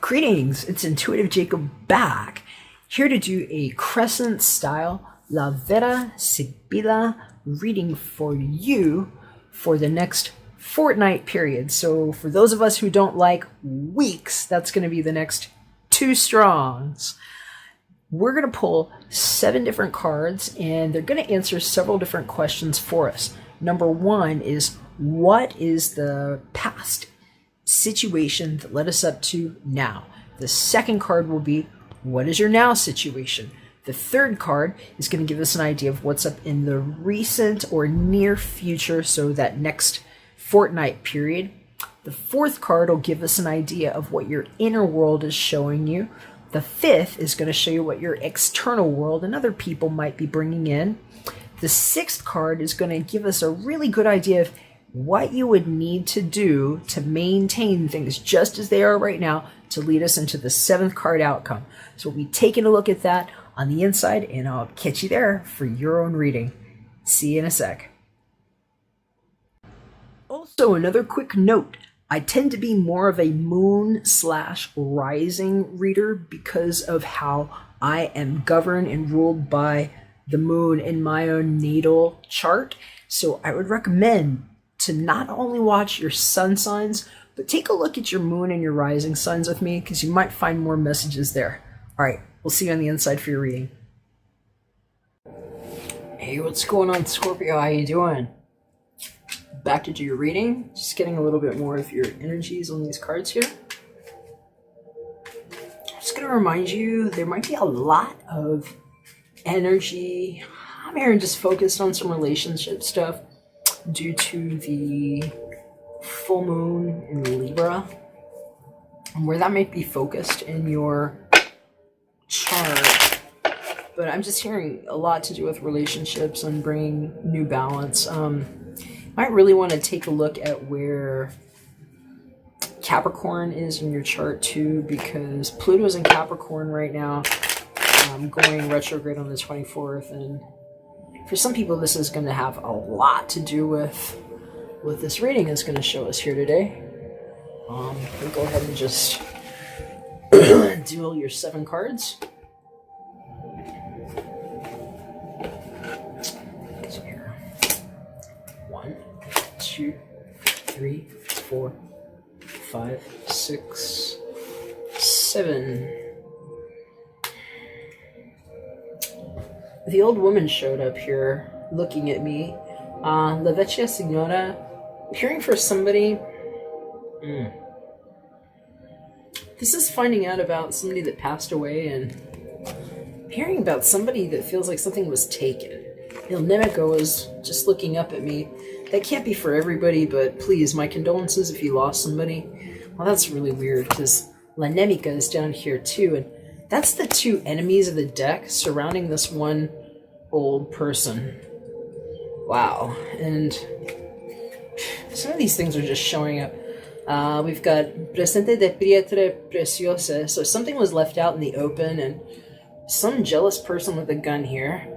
Greetings, it's Intuitive Jacob back, here to do a crescent style La Vera Sibila reading for you for the next fortnight period. So for those of us who don't like weeks, that's going to be the next 2 strongs. We're going to pull 7 different cards and they're going to answer several different questions for us. Number 1 is, what is the past situation that led us up to now? The second card will be, what is your now situation? The third card is going to give us an idea of what's up in the recent or near future, so that next fortnight period. The fourth card will give us an idea of what your inner world is showing you. The fifth is going to show you what your external world and other people might be bringing in. The sixth card is going to give us a really good idea of what you would need to do to maintain things just as they are right now to lead us into the 7th card outcome. So we'll be taking a look at that on the inside, and I'll catch you there for your own reading. See you in a sec. Also, another quick note. I tend to be more of a moon/rising reader because of how I am governed and ruled by the moon in my own natal chart. So I would recommend to not only watch your sun signs, but take a look at your moon and your rising signs with me, because you might find more messages there. All right, we'll see you on the inside for your reading. Hey, what's going on, Scorpio? How you doing? Back to do your reading. Just getting a little bit more of your energies on these cards here. I'm just going to remind you, there might be a lot of energy. I'm here just focused on some relationship stuff due to the full moon in Libra, and where that might be focused in your chart. But I'm just hearing a lot to do with relationships and bringing new balance. Might really want to take a look at where Capricorn is in your chart too, because Pluto's in Capricorn right now, going retrograde on the 24th, and for some people this is going to have a lot to do with what this reading is going to show us here today. We'll go ahead and just duel your 7 cards. So here, 1, 2, 3, 4, 5, 6, 7. The old woman showed up here looking at me. La Vecchia Signora, hearing for somebody. This is finding out about somebody that passed away, and hearing about somebody that feels like something was taken. Il Nemico is just looking up at me. That can't be for everybody, but please, my condolences if you lost somebody. Well, that's really weird, because La Nemica is down here too, and that's the 2 enemies of the deck surrounding this one old person. Wow. And some of these things are just showing up. We've got Presente de Pietre Preciose. So something was left out in the open, and some jealous person with a gun here.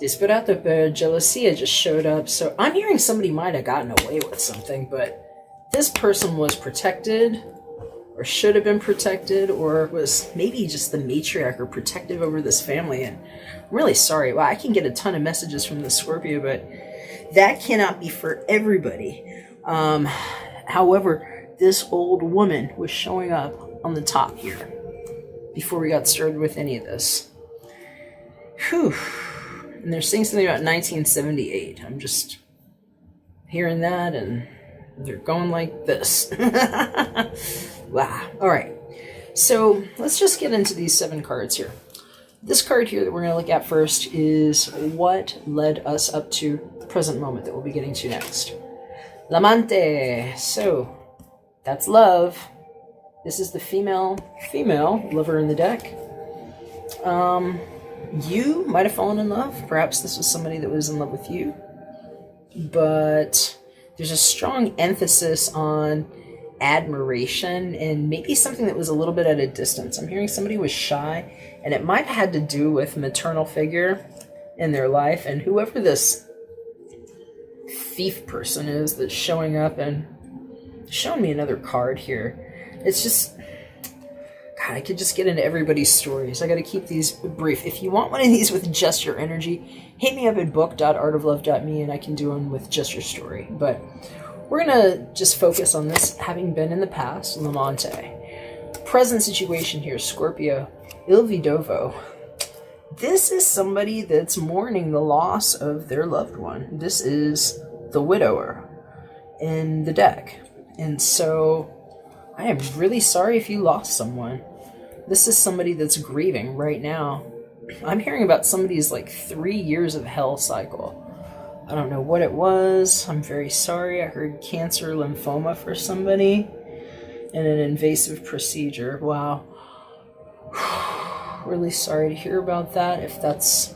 Disperato per Jealosia just showed up. So I'm hearing somebody might have gotten away with something, but this person was protected, or should have been protected, or was maybe just the matriarch or protective over this family. And I'm really sorry. Well, I can get a ton of messages from the Scorpio, but that cannot be for everybody. However, this old woman was showing up on the top here before we got started with any of this. Whew. And they're saying something about 1978. I'm just hearing that, and they're going like this. Wow. All right. So let's just get into these 7 cards here. This card here that we're going to look at first is what led us up to the present moment that we'll be getting to next. L'amante. So that's love. This is the female lover in the deck. You might have fallen in love. Perhaps this was somebody that was in love with you. But there's a strong emphasis on admiration and maybe something that was a little bit at a distance. I'm hearing somebody was shy, and it might have had to do with maternal figure. in their life. And whoever this thief person is that's showing up and showing me another card here, it's just, God, I could just get into everybody's stories. I got to keep these brief. If you want one of these with just your energy, hit me up at book.artoflove.me and I can do one with just your story. But we're going to just focus on this having been in the past, Lamante. Present situation here, Scorpio, Il Vidovo. This is somebody that's mourning the loss of their loved one. This is the widower in the deck. And so I am really sorry if you lost someone. This is somebody that's grieving right now. I'm hearing about somebody's like 3 years of hell cycle. I don't know what it was. I'm very sorry. I heard cancer, lymphoma for somebody, and an invasive procedure. Wow. Really sorry to hear about that. If that's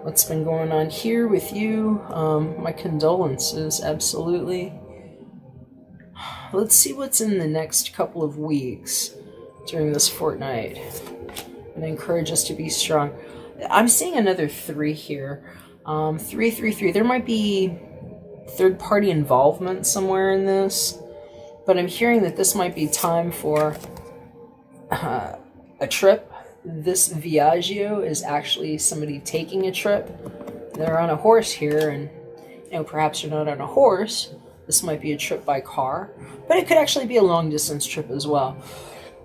what's been going on here with you, my condolences, absolutely. Let's see what's in the next couple of weeks during this fortnight, and I encourage us to be strong. I'm seeing another 3 here. 333. There might be third-party involvement somewhere in this, but I'm hearing that this might be time for a trip. This Viaggio is actually somebody taking a trip. They're on a horse here, and perhaps you're not on a horse. This might be a trip by car, but it could actually be a long-distance trip as well.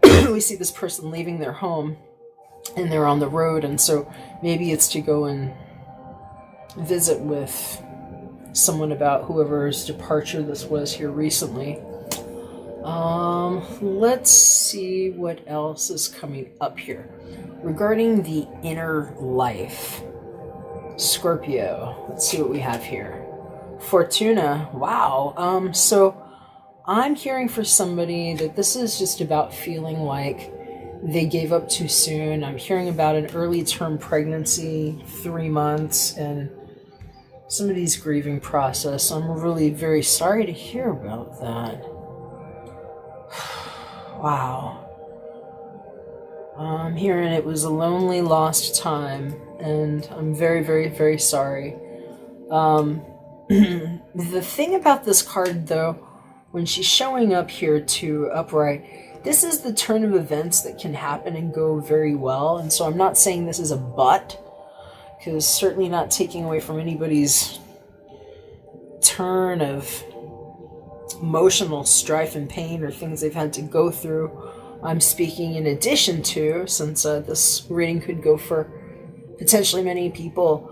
We see this person leaving their home, and they're on the road, and so maybe it's to go and visit with someone about whoever's departure this was here recently. Let's see what else is coming up here regarding the inner life. Scorpio, let's see what we have here. Fortuna, wow. So I'm hearing for somebody that this is just about feeling like they gave up too soon. I'm hearing about an early term pregnancy, 3 months, and somebody's grieving process. I'm really very sorry to hear about that. Wow. I'm hearing it was a lonely, lost time, and I'm very, very, very sorry. The thing about this card, though, when she's showing up here to upright, this is the turn of events that can happen and go very well, and so I'm not saying this is a but, because certainly not taking away from anybody's turn of emotional strife and pain or things they've had to go through. I'm speaking in addition to, since this reading could go for potentially many people.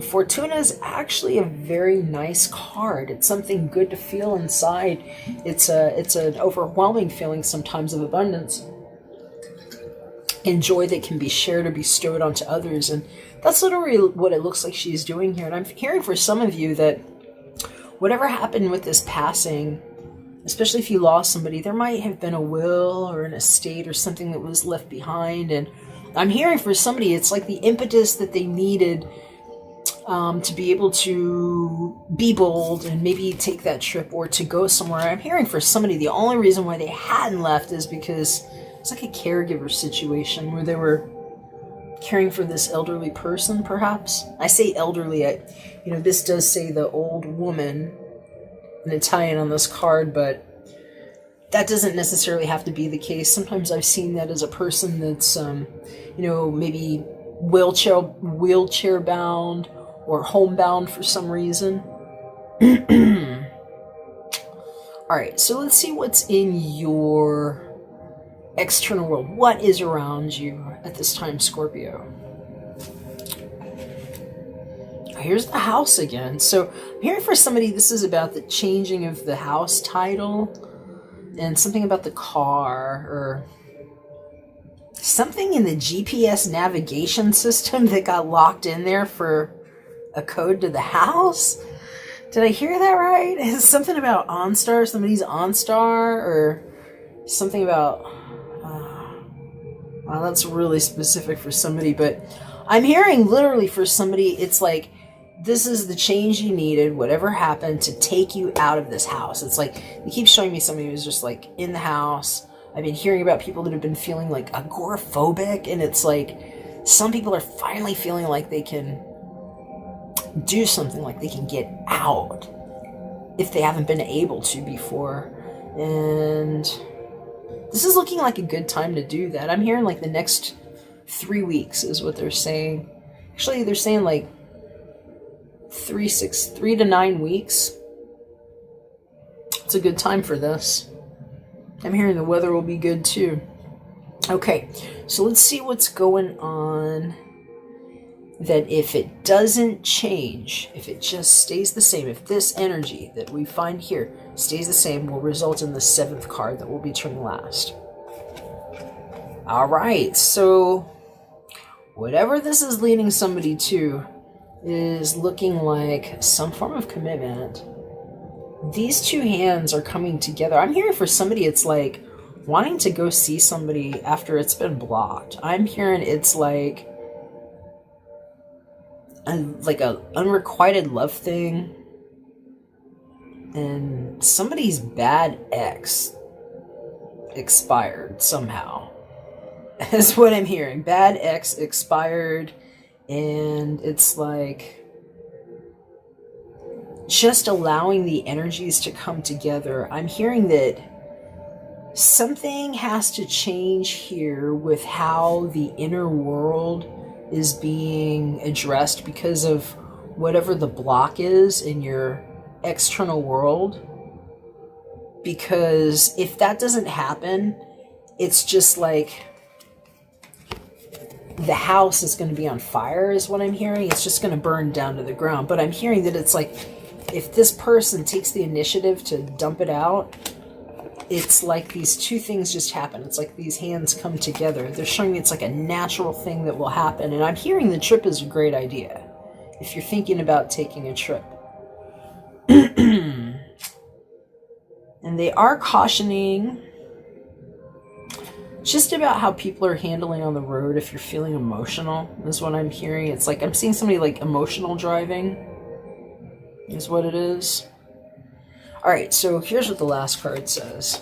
Fortuna is actually a very nice card. It's something good to feel inside. It's an overwhelming feeling sometimes of abundance and joy that can be shared or bestowed onto others. And that's literally what it looks like she's doing here. And I'm hearing for some of you that whatever happened with this passing, especially if you lost somebody, there might have been a will or an estate or something that was left behind. And I'm hearing for somebody, it's like the impetus that they needed to be able to be bold and maybe take that trip or to go somewhere. I'm hearing for somebody, the only reason why they hadn't left is because it's like a caregiver situation where they were caring for this elderly person, perhaps. I say elderly, this does say the old woman in Italian on this card, but that doesn't necessarily have to be the case. Sometimes I've seen that as a person that's, maybe wheelchair bound or homebound for some reason. All right, so let's see what's in your external world. What is around you at this time, Scorpio? Here's the house again. So I'm hearing for somebody, this is about the changing of the house title and something about the car or something in the GPS navigation system that got locked in there for a code to the house. Did I hear that right? Is something about OnStar, somebody's OnStar, or something about... well, that's really specific for somebody, but I'm hearing literally for somebody, it's like, this is the change you needed, whatever happened, to take you out of this house. It's like, they keep showing me somebody who's just like in the house. I've been hearing about people that have been feeling like agoraphobic, and it's like, some people are finally feeling like they can do something, like they can get out if they haven't been able to before. And this is looking like a good time to do that. I'm hearing like the next 3 weeks is what they're saying. Actually, they're saying like 3 to 9 weeks. It's a good time for this. I'm hearing the weather will be good too. Okay, so let's see what's going on. That if it doesn't change, if it just stays the same, if this energy that we find here stays the same, will result in the 7th card that will be turning last. All right, so whatever this is leading somebody to is looking like some form of commitment. These two hands are coming together. I'm hearing for somebody it's like wanting to go see somebody after it's been blocked. I'm hearing it's like a unrequited love thing, and somebody's bad ex expired somehow. That's what I'm hearing. Bad ex expired, and it's like just allowing the energies to come together. I'm hearing that something has to change here with how the inner world is being addressed because of whatever the block is in your external world. Because if that doesn't happen, it's just like the house is going to be on fire is what I'm hearing. It's just going to burn down to the ground. But I'm hearing that it's like if this person takes the initiative to dump it out, it's like these two things just happen. It's like these hands come together. They're showing me it's like a natural thing that will happen. And I'm hearing the trip is a great idea if you're thinking about taking a trip. And they are cautioning just about how people are handling on the road if you're feeling emotional, is what I'm hearing. It's like I'm seeing somebody like emotional driving is what it is. Alright, so here's what the last card says.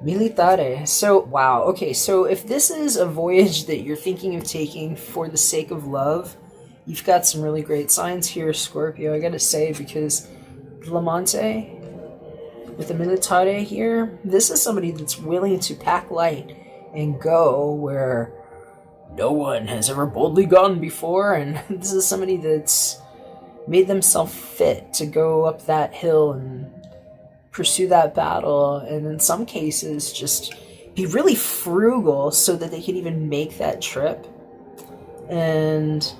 Militare. So, wow. Okay, so if this is a voyage that you're thinking of taking for the sake of love, you've got some really great signs here, Scorpio, I gotta say, because Lamante, with the Militare here, this is somebody that's willing to pack light and go where no one has ever boldly gone before, and this is somebody that's made themselves fit to go up that hill and pursue that battle, and in some cases just be really frugal so that they can even make that trip. And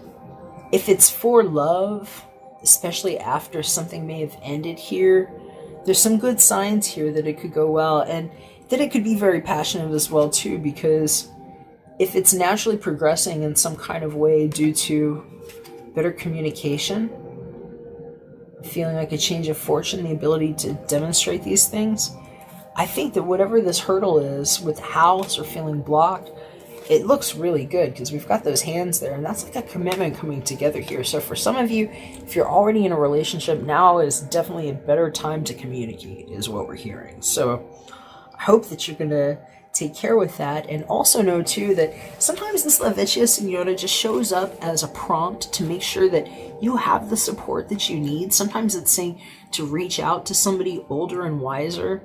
if it's for love, especially after something may have ended here, there's some good signs here that it could go well, and that it could be very passionate as well too, because if it's naturally progressing in some kind of way due to better communication, feeling like a change of fortune, the ability to demonstrate these things, I think that whatever this hurdle is with the house or feeling blocked, it looks really good because we've got those hands there, and that's like a commitment coming together here. So for some of you, if you're already in a relationship, now is definitely a better time to communicate is what we're hearing. So I hope that you're going to take care with that, and also know too that sometimes this La Vecchia Signora just shows up as a prompt to make sure that you have the support that you need. Sometimes it's saying to reach out to somebody older and wiser.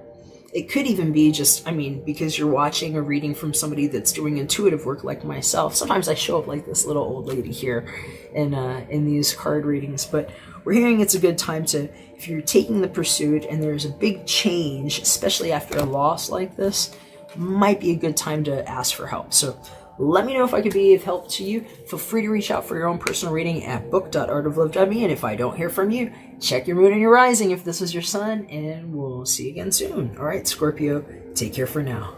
It could even be just, because you're watching or reading from somebody that's doing intuitive work like myself. Sometimes I show up like this little old lady here in these card readings, but we're hearing it's a good time to, if you're taking the pursuit and there's a big change, especially after a loss like this, might be a good time to ask for help. So let me know if I could be of help to you. Feel free to reach out for your own personal reading at book.artoflove.me. And if I don't hear from you, check your moon and your rising if this is your sun, and we'll see you again soon. All right, Scorpio, take care for now.